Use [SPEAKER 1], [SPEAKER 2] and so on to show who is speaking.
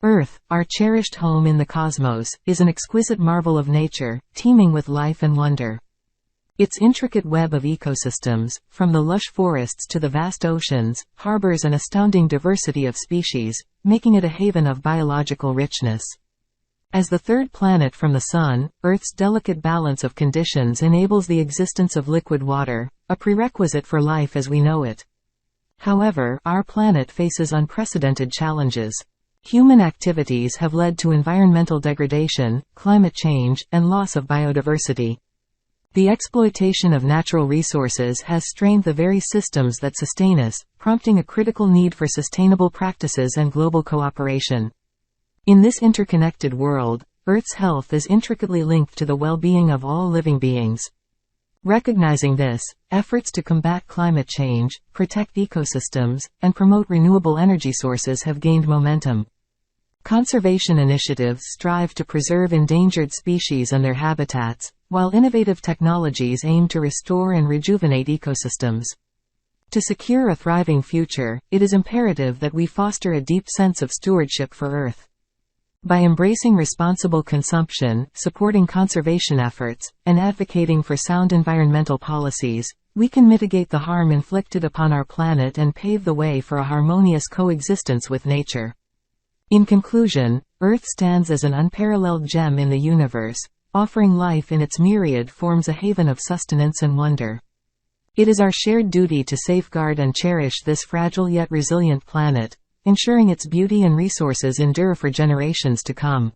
[SPEAKER 1] Earth, our cherished home in the cosmos, is an exquisite marvel of nature, teeming with life and wonder. Its intricate web of ecosystems, from the lush forests to the vast oceans, harbors an astounding diversity of species, making it a haven of biological richness. As the third planet from the Sun, Earth's delicate balance of conditions enables the existence of liquid water, a prerequisite for life as we know it. However, our planet faces unprecedented challenges. Human activities have led to environmental degradation, climate change, and loss of biodiversity. The exploitation of natural resources has strained the very systems that sustain us, prompting a critical need for sustainable practices and global cooperation. In this interconnected world, Earth's health is intricately linked to the well-being of all living beings. Recognizing this, efforts to combat climate change, protect ecosystems, and promote renewable energy sources have gained momentum. Conservation initiatives strive to preserve endangered species and their habitats, while innovative technologies aim to restore and rejuvenate ecosystems. To secure a thriving future, it is imperative that we foster a deep sense of stewardship for Earth. By embracing responsible consumption, supporting conservation efforts, and advocating for sound environmental policies, we can mitigate the harm inflicted upon our planet and pave the way for a harmonious coexistence with nature. In conclusion, Earth stands as an unparalleled gem in the universe, offering life in its myriad forms a haven of sustenance and wonder. It is our shared duty to safeguard and cherish this fragile yet resilient planet, ensuring its beauty and resources endure for generations to come.